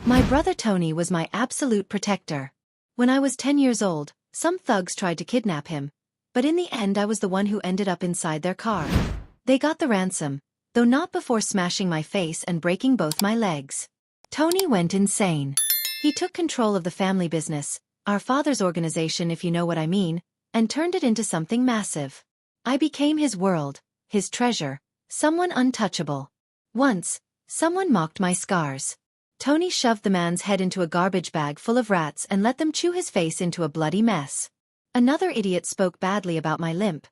My brother Tony was my absolute protector. When I was 10 years old, some thugs tried to kidnap him, but in the end I was the one who ended up inside their car. They got the ransom, though not before smashing my face and breaking both my legs. Tony went insane. He took control of the family business, our father's organization if you know what I mean, and turned it into something massive. I became his world, his treasure, someone untouchable. Once, someone mocked my scars. Tony shoved the man's head into a garbage bag full of rats and let them chew his face into a bloody mess. Another idiot spoke badly about my limp.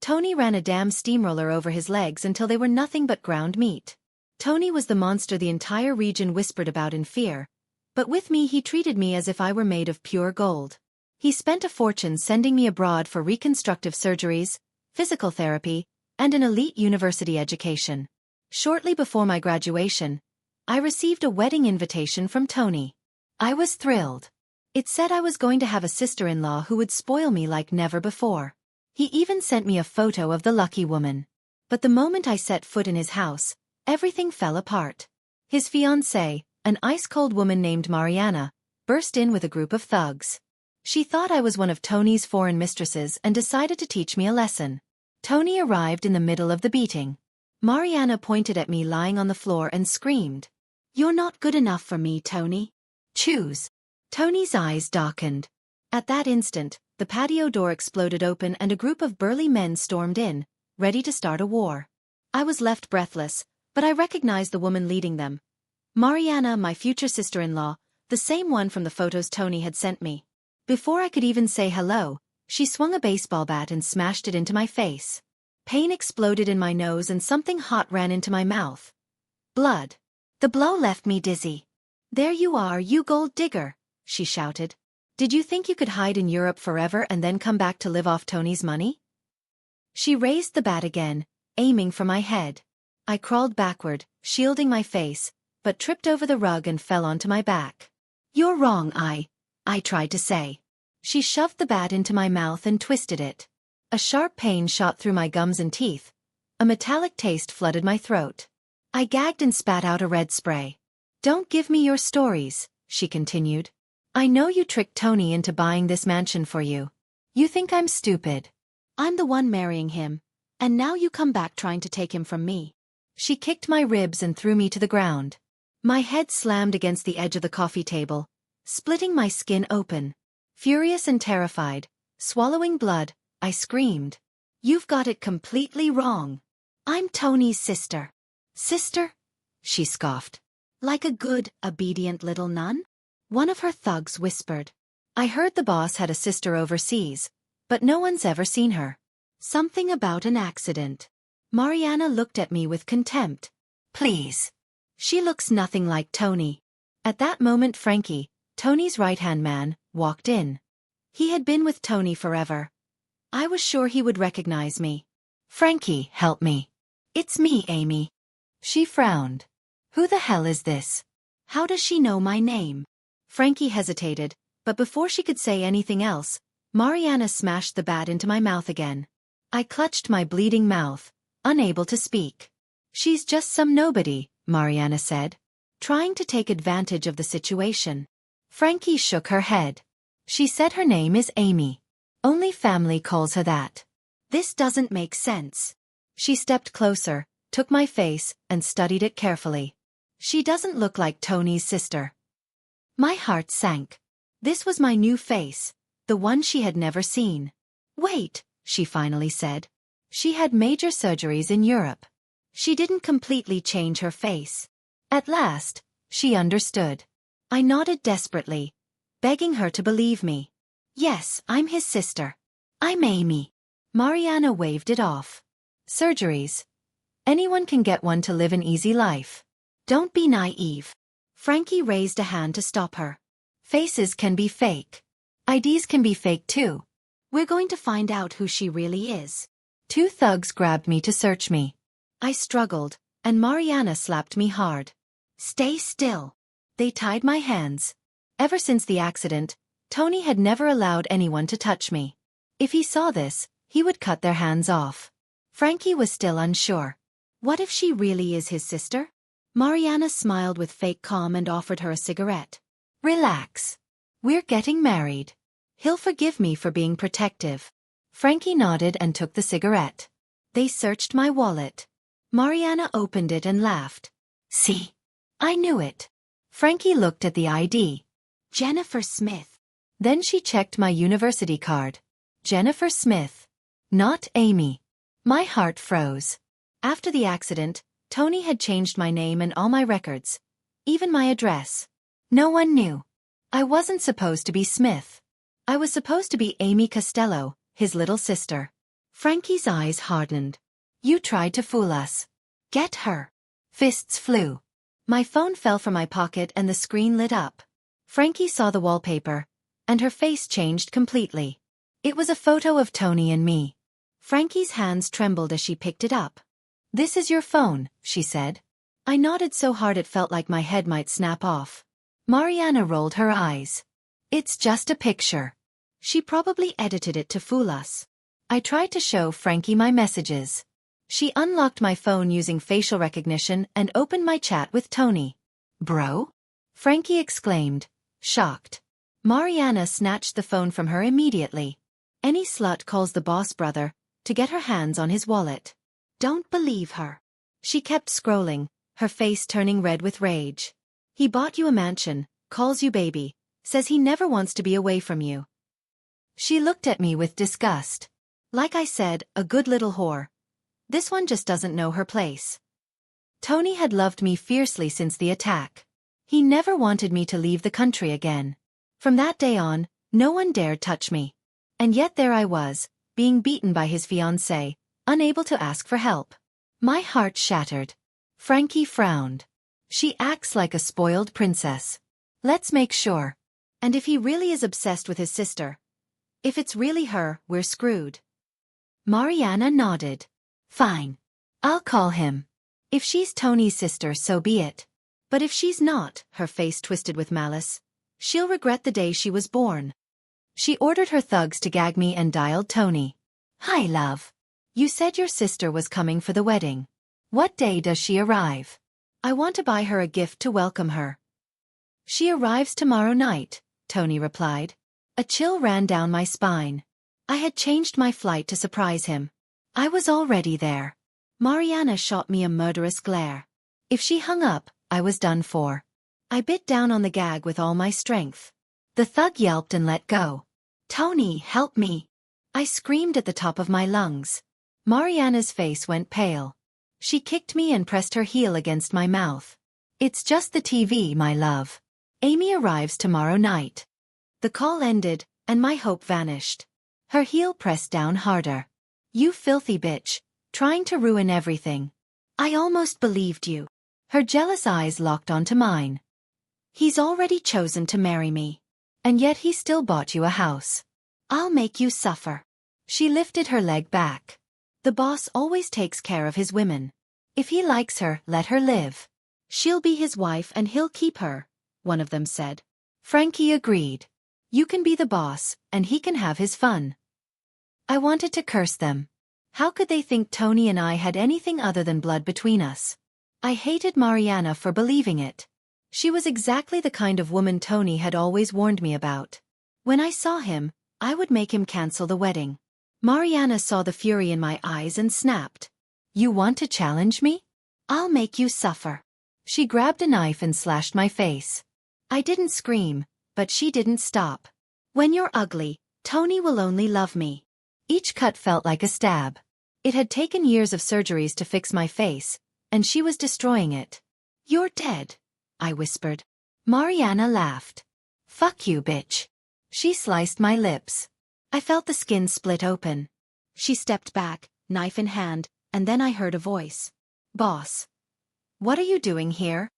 Tony ran a damn steamroller over his legs until they were nothing but ground meat. Tony was the monster the entire region whispered about in fear, but with me he treated me as if I were made of pure gold. He spent a fortune sending me abroad for reconstructive surgeries, physical therapy, and an elite university education. Shortly before my graduation, I received a wedding invitation from Tony. I was thrilled. It said I was going to have a sister-in-law who would spoil me like never before. He even sent me a photo of the lucky woman. But the moment I set foot in his house, everything fell apart. His fiancée, an ice-cold woman named Mariana, burst in with a group of thugs. She thought I was one of Tony's foreign mistresses and decided to teach me a lesson. Tony arrived in the middle of the beating. Mariana pointed at me lying on the floor and screamed, "You're not good enough for me, Tony. Choose." Tony's eyes darkened. At that instant, the patio door exploded open and a group of burly men stormed in, ready to start a war. I was left breathless, but I recognized the woman leading them. Mariana, my future sister-in-law, the same one from the photos Tony had sent me. Before I could even say hello, she swung a baseball bat and smashed it into my face. Pain exploded in my nose and something hot ran into my mouth. Blood. The blow left me dizzy. "There you are, you gold digger," she shouted. "Did you think you could hide in Europe forever and then come back to live off Tony's money?" She raised the bat again, aiming for my head. I crawled backward, shielding my face, but tripped over the rug and fell onto my back. "You're wrong, I tried to say." She shoved the bat into my mouth and twisted it. A sharp pain shot through my gums and teeth. A metallic taste flooded my throat. I gagged and spat out a red spray. "Don't give me your stories," she continued. "I know you tricked Tony into buying this mansion for you. You think I'm stupid. I'm the one marrying him, and now you come back trying to take him from me." She kicked my ribs and threw me to the ground. My head slammed against the edge of the coffee table, splitting my skin open. Furious and terrified, swallowing blood, I screamed, "You've got it completely wrong. I'm Tony's sister." "Sister?" she scoffed. "Like a good, obedient little nun?" One of her thugs whispered. "I heard the boss had a sister overseas, but no one's ever seen her. Something about an accident." Mariana looked at me with contempt. "Please. She looks nothing like Tony." At that moment Frankie, Tony's right-hand man, walked in. He had been with Tony forever. I was sure he would recognize me. "Frankie, help me." "It's me, Amy." She frowned. "Who the hell is this? How does she know my name?" Frankie hesitated, but before she could say anything else, Mariana smashed the bat into my mouth again. I clutched my bleeding mouth, unable to speak. "She's just some nobody," Mariana said, trying to take advantage of the situation. Frankie shook her head. "She said her name is Amy. Only family calls her that. This doesn't make sense." She stepped closer, took my face, and studied it carefully. "She doesn't look like Tony's sister." My heart sank. This was my new face, the one she had never seen. "Wait," she finally said. "She had major surgeries in Europe. She didn't completely change her face." At last, she understood. I nodded desperately, begging her to believe me. "Yes, I'm his sister. I'm Amy." Mariana waved it off. "Surgeries. Anyone can get one to live an easy life. Don't be naive." Frankie raised a hand to stop her. "Faces can be fake. IDs can be fake too. We're going to find out who she really is." Two thugs grabbed me to search me. I struggled, and Mariana slapped me hard. "Stay still." They tied my hands. Ever since the accident, Tony had never allowed anyone to touch me. If he saw this, he would cut their hands off. Frankie was still unsure. What if she really is his sister? Mariana smiled with fake calm and offered her a cigarette. Relax. We're getting married. He'll forgive me for being protective. Frankie nodded and took the cigarette. They searched my wallet. Mariana opened it and laughed. See? I knew it. Frankie looked at the ID. Jennifer Smith. Then she checked my university card. Jennifer Smith. Not Amy. My heart froze. After the accident, Tony had changed my name and all my records. Even my address. No one knew. I wasn't supposed to be Smith. I was supposed to be Amy Costello, his little sister. Frankie's eyes hardened. You tried to fool us. Get her. Fists flew. My phone fell from my pocket and the screen lit up. Frankie saw the wallpaper, and her face changed completely. It was a photo of Tony and me. Frankie's hands trembled as she picked it up. This is your phone, she said. I nodded so hard it felt like my head might snap off. Mariana rolled her eyes. It's just a picture. She probably edited it to fool us. I tried to show Frankie my messages. She unlocked my phone using facial recognition and opened my chat with Tony. Bro? Frankie exclaimed, shocked. Mariana snatched the phone from her immediately. Any slut calls the boss brother to get her hands on his wallet. Don't believe her. She kept scrolling, her face turning red with rage. He bought you a mansion, calls you baby, says he never wants to be away from you. She looked at me with disgust. Like I said, a good little whore. This one just doesn't know her place. Tony had loved me fiercely since the attack. He never wanted me to leave the country again. From that day on, no one dared touch me. And yet there I was, being beaten by his fiancée, unable to ask for help. My heart shattered. Frankie frowned. She acts like a spoiled princess. Let's make sure. And if he really is obsessed with his sister, if it's really her, we're screwed. Mariana nodded. Fine. I'll call him. If she's Tony's sister, so be it. But if she's not, her face twisted with malice, she'll regret the day she was born. She ordered her thugs to gag me and dialed Tony. Hi, love. You said your sister was coming for the wedding. What day does she arrive? I want to buy her a gift to welcome her. She arrives tomorrow night, Tony replied. A chill ran down my spine. I had changed my flight to surprise him. I was already there. Mariana shot me a murderous glare. If she hung up, I was done for. I bit down on the gag with all my strength. The thug yelped and let go. Tony, help me. I screamed at the top of my lungs. Mariana's face went pale. She kicked me and pressed her heel against my mouth. It's just the TV, my love. Amy arrives tomorrow night. The call ended, and my hope vanished. Her heel pressed down harder. You filthy bitch, trying to ruin everything. I almost believed you. Her jealous eyes locked onto mine. He's already chosen to marry me. And yet he still bought you a house. I'll make you suffer. She lifted her leg back. The boss always takes care of his women. If he likes her, let her live. She'll be his wife and he'll keep her, one of them said. Frankie agreed. You can be the boss, and he can have his fun. I wanted to curse them. How could they think Tony and I had anything other than blood between us? I hated Mariana for believing it. She was exactly the kind of woman Tony had always warned me about. When I saw him, I would make him cancel the wedding. Mariana saw the fury in my eyes and snapped. You want to challenge me? I'll make you suffer. She grabbed a knife and slashed my face. I didn't scream, but she didn't stop. When you're ugly, Tony will only love me. Each cut felt like a stab. It had taken years of surgeries to fix my face, and she was destroying it. You're dead, I whispered. Mariana laughed. Fuck you, bitch. She sliced my lips. I felt the skin split open. She stepped back, knife in hand, and then I heard a voice. Boss. What are you doing here?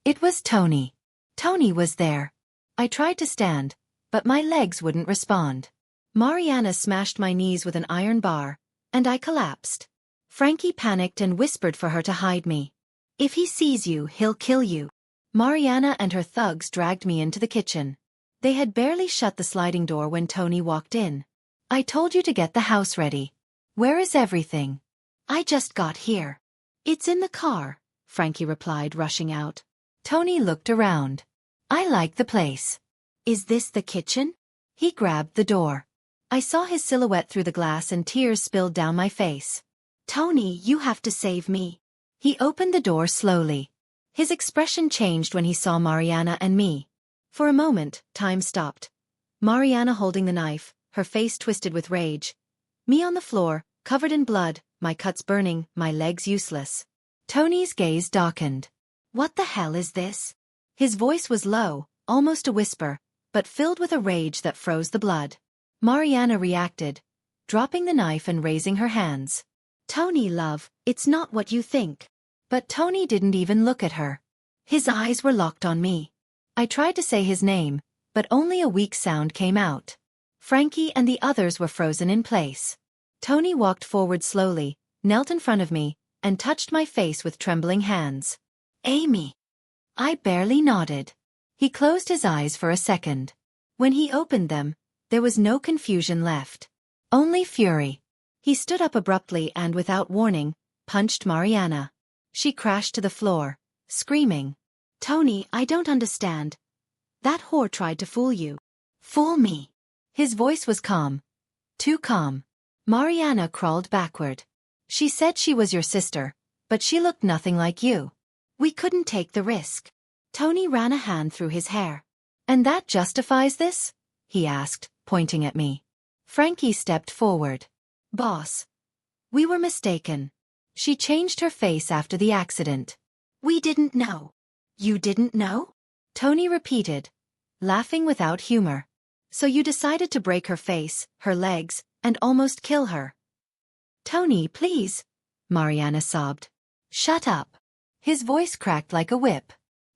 It was Tony. Tony was there. I tried to stand, but my legs wouldn't respond. Mariana smashed my knees with an iron bar, and I collapsed. Frankie panicked and whispered for her to hide me. If he sees you, he'll kill you. Mariana and her thugs dragged me into the kitchen. They had barely shut the sliding door when Tony walked in. I told you to get the house ready. Where is everything? I just got here. It's in the car, Frankie replied, rushing out. Tony looked around. I like the place. Is this the kitchen? He grabbed the door. I saw his silhouette through the glass and tears spilled down my face. Tony, you have to save me. He opened the door slowly. His expression changed when he saw Mariana and me. For a moment, time stopped. Mariana holding the knife, her face twisted with rage. Me on the floor, covered in blood, my cuts burning, my legs useless. Tony's gaze darkened. What the hell is this? His voice was low, almost a whisper, but filled with a rage that froze the blood. Mariana reacted, dropping the knife and raising her hands. Tony, love, it's not what you think. But Tony didn't even look at her. His eyes were locked on me. I tried to say his name, but only a weak sound came out. Frankie and the others were frozen in place. Tony walked forward slowly, knelt in front of me, and touched my face with trembling hands. Amy. I barely nodded. He closed his eyes for a second. When he opened them, there was no confusion left. Only fury. He stood up abruptly and, without warning, punched Mariana. She crashed to the floor, screaming. Tony, I don't understand. That whore tried to fool you. Fool me. His voice was calm. Too calm. Mariana crawled backward. She said she was your sister, but she looked nothing like you. We couldn't take the risk. Tony ran a hand through his hair. And that justifies this? He asked, pointing at me. Frankie stepped forward. Boss. We were mistaken. She changed her face after the accident. We didn't know. You didn't know? Tony repeated, laughing without humor. So you decided to break her face, her legs, and almost kill her. Tony, please. Mariana sobbed. Shut up. His voice cracked like a whip.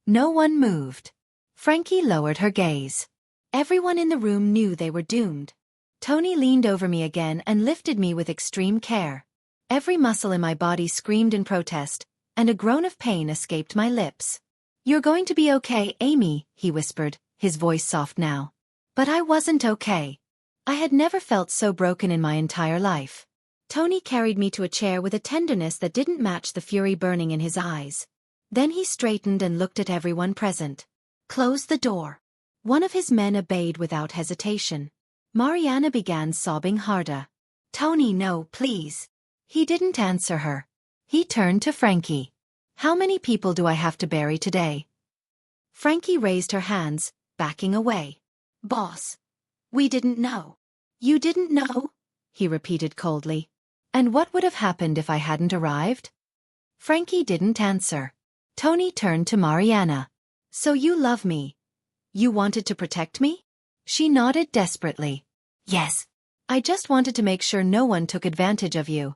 No one moved. Frankie lowered her gaze. Everyone in the room knew they were doomed. Tony leaned over me again and lifted me with extreme care. Every muscle in my body screamed in protest, and a groan of pain escaped my lips. You're going to be okay, Amy, he whispered, his voice soft now. But I wasn't okay. I had never felt so broken in my entire life. Tony carried me to a chair with a tenderness that didn't match the fury burning in his eyes. Then he straightened and looked at everyone present. Close the door. One of his men obeyed without hesitation. Mariana began sobbing harder. Tony, no, please. He didn't answer her. He turned to Frankie. How many people do I have to bury today? Frankie raised her hands, backing away. Boss. We didn't know. You didn't know? He repeated coldly. And what would have happened if I hadn't arrived? Frankie didn't answer. Tony turned to Mariana. So you love me. You wanted to protect me? She nodded desperately. Yes. I just wanted to make sure no one took advantage of you.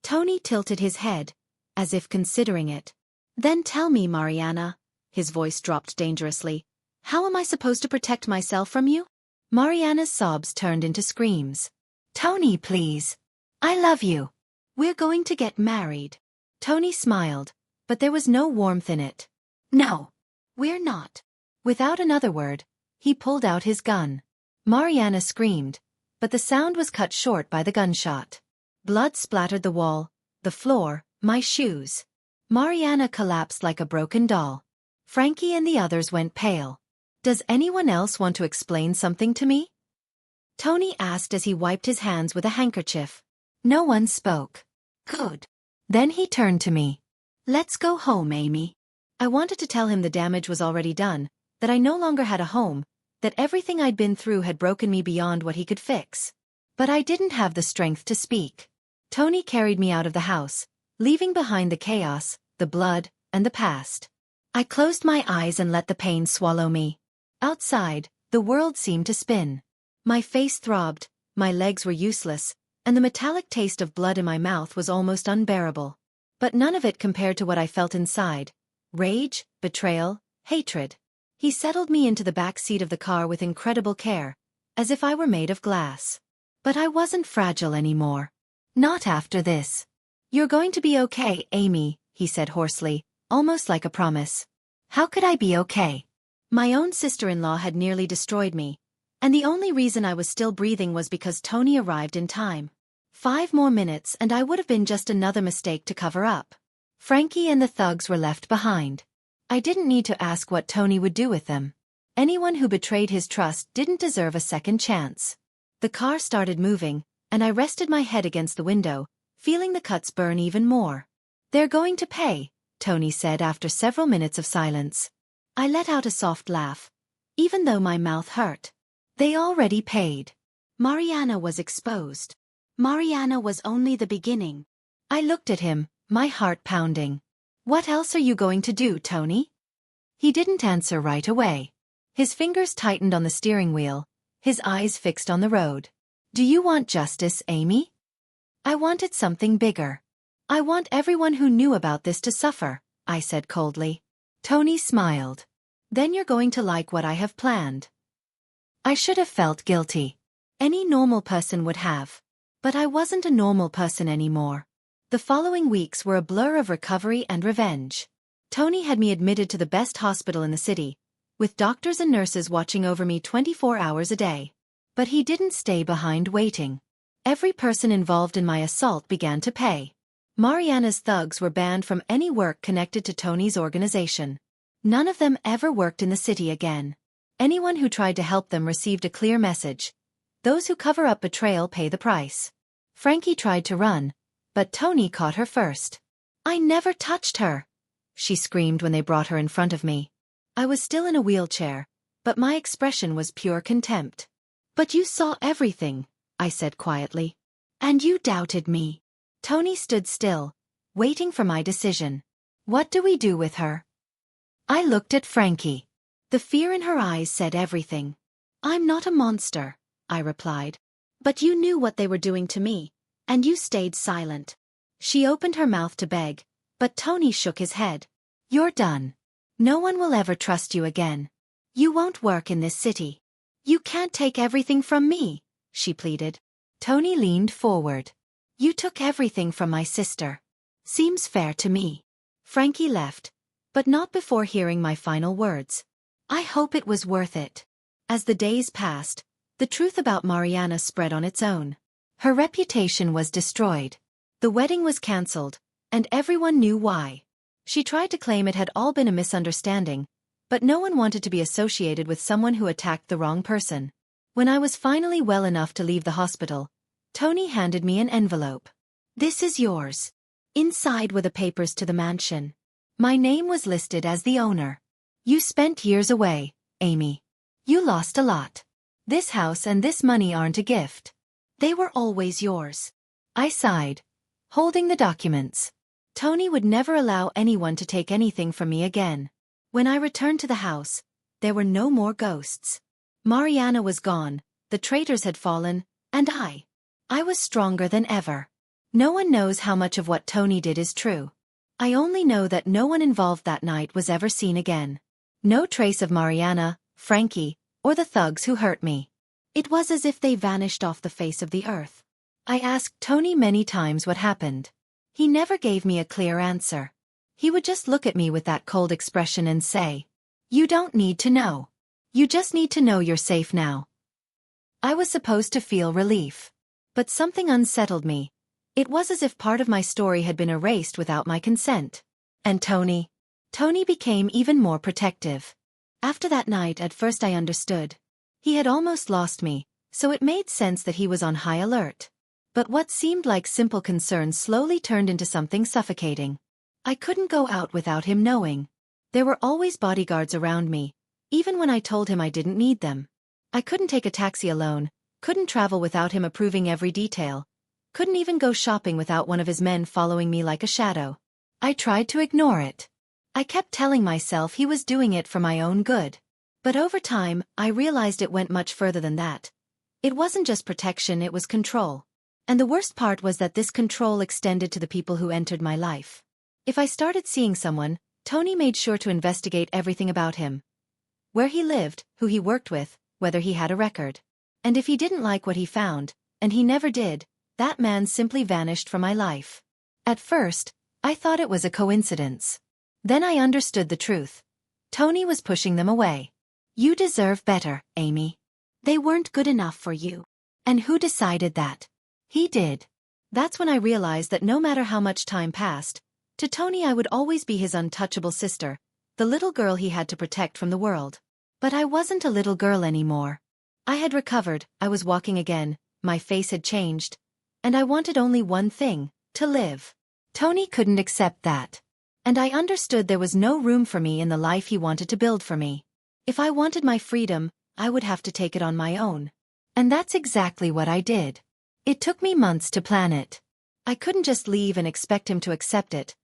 Tony tilted his head, as if considering it. Then tell me, Mariana. His voice dropped dangerously. How am I supposed to protect myself from you? Mariana's sobs turned into screams. Tony, please. I love you. We're going to get married. Tony smiled, but there was no warmth in it. No, we're not. Without another word, he pulled out his gun. Mariana screamed, but the sound was cut short by the gunshot. Blood splattered the wall, the floor, my shoes. Mariana collapsed like a broken doll. Frankie and the others went pale. Does anyone else want to explain something to me? Tony asked as he wiped his hands with a handkerchief. No one spoke. Good. Then he turned to me. Let's go home, Amy. I wanted to tell him the damage was already done, that I no longer had a home, that everything I'd been through had broken me beyond what he could fix. But I didn't have the strength to speak. Tony carried me out of the house, leaving behind the chaos, the blood, and the past. I closed my eyes and let the pain swallow me. Outside, the world seemed to spin. My face throbbed, my legs were useless, and the metallic taste of blood in my mouth was almost unbearable. But none of it compared to what I felt inside. Rage, betrayal, hatred. He settled me into the back seat of the car with incredible care, as if I were made of glass. But I wasn't fragile anymore. Not after this. You're going to be okay, Amy, he said hoarsely, almost like a promise. How could I be okay? My own sister-in-law had nearly destroyed me, and the only reason I was still breathing was because Tony arrived in time. 5 more minutes and I would have been just another mistake to cover up. Frankie and the thugs were left behind. I didn't need to ask what Tony would do with them. Anyone who betrayed his trust didn't deserve a second chance. The car started moving, and I rested my head against the window, feeling the cuts burn even more. "They're going to pay," Tony said after several minutes of silence. I let out a soft laugh, even though my mouth hurt. They already paid. Mariana was exposed. Mariana was only the beginning. I looked at him, my heart pounding. "What else are you going to do, Tony?" He didn't answer right away. His fingers tightened on the steering wheel, his eyes fixed on the road. "Do you want justice, Amy?" I wanted something bigger. "I want everyone who knew about this to suffer," I said coldly. Tony smiled. "Then you're going to like what I have planned." I should have felt guilty. Any normal person would have. But I wasn't a normal person anymore. The following weeks were a blur of recovery and revenge. Tony had me admitted to the best hospital in the city, with doctors and nurses watching over me 24 hours a day. But he didn't stay behind waiting. Every person involved in my assault began to pay. Mariana's thugs were banned from any work connected to Tony's organization. None of them ever worked in the city again. Anyone who tried to help them received a clear message: those who cover up betrayal pay the price. Frankie tried to run, but Tony caught her first. "I never touched her," she screamed when they brought her in front of me. I was still in a wheelchair, but my expression was pure contempt. "But you saw everything," I said quietly. "And you doubted me." Tony stood still, waiting for my decision. "What do we do with her?" I looked at Frankie. The fear in her eyes said everything. "I'm not a monster," I replied. "But you knew what they were doing to me, and you stayed silent." She opened her mouth to beg, but Tony shook his head. "You're done. No one will ever trust you again. You won't work in this city. You can't take everything from me," she pleaded. Tony leaned forward. "You took everything from my sister. Seems fair to me." Frankie left, but not before hearing my final words. I hope it was worth it. As the days passed, the truth about Mariana spread on its own. Her reputation was destroyed. The wedding was cancelled, and everyone knew why. She tried to claim it had all been a misunderstanding, but no one wanted to be associated with someone who attacked the wrong person. When I was finally well enough to leave the hospital, Tony handed me an envelope. "This is yours." Inside were the papers to the mansion. My name was listed as the owner. "You spent years away, Amy. You lost a lot. This house and this money aren't a gift. They were always yours." I sighed, holding the documents. Tony would never allow anyone to take anything from me again. When I returned to the house, there were no more ghosts. Mariana was gone, the traitors had fallen, and I was stronger than ever. No one knows how much of what Tony did is true. I only know that no one involved that night was ever seen again. No trace of Mariana, Frankie, or the thugs who hurt me. It was as if they vanished off the face of the earth. I asked Tony many times what happened. He never gave me a clear answer. He would just look at me with that cold expression and say, "You don't need to know. You just need to know you're safe now." I was supposed to feel relief. But something unsettled me. It was as if part of my story had been erased without my consent. And Tony became even more protective. After that night, at first I understood. He had almost lost me, so it made sense that he was on high alert. But what seemed like simple concern slowly turned into something suffocating. I couldn't go out without him knowing. There were always bodyguards around me, even when I told him I didn't need them. I couldn't take a taxi alone, couldn't travel without him approving every detail, couldn't even go shopping without one of his men following me like a shadow. I tried to ignore it. I kept telling myself he was doing it for my own good. But over time, I realized it went much further than that. It wasn't just protection, it was control. And the worst part was that this control extended to the people who entered my life. If I started seeing someone, Tony made sure to investigate everything about him. Where he lived, who he worked with, whether he had a record. And if he didn't like what he found, and he never did, that man simply vanished from my life. At first, I thought it was a coincidence. Then I understood the truth. Tony was pushing them away. "You deserve better, Amy. They weren't good enough for you." And who decided that? He did. That's when I realized that no matter how much time passed, To Tony I would always be his untouchable sister, the little girl he had to protect from the world. But I wasn't a little girl anymore. I had recovered, I was walking again, my face had changed. And I wanted only one thing, to live. Tony couldn't accept that. And I understood there was no room for me in the life he wanted to build for me. If I wanted my freedom, I would have to take it on my own. And that's exactly what I did. It took me months to plan it. I couldn't just leave and expect him to accept it.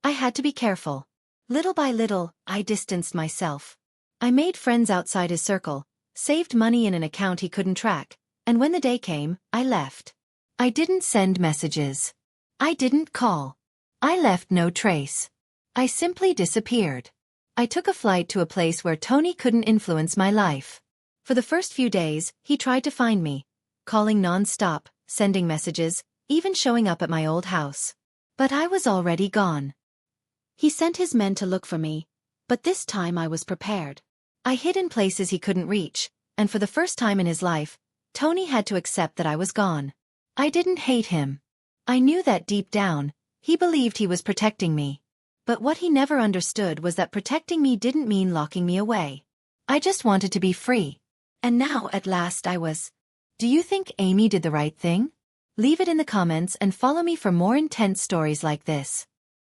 I had to be careful. Little by little, I distanced myself. I made friends outside his circle, saved money in an account he couldn't track, and when the day came, I left. I didn't send messages. I didn't call. I left no trace. I simply disappeared. I took a flight to a place where Tony couldn't influence my life. For the first few days, he tried to find me, calling non-stop, sending messages, even showing up at my old house. But I was already gone. He sent his men to look for me, but this time I was prepared. I hid in places he couldn't reach, and for the first time in his life, Tony had to accept that I was gone. I didn't hate him. I knew that deep down, he believed he was protecting me. But what he never understood was that protecting me didn't mean locking me away. I just wanted to be free. And now, at last, I was. Do you think Amy did the right thing? Leave it in the comments and follow me for more intense stories like this.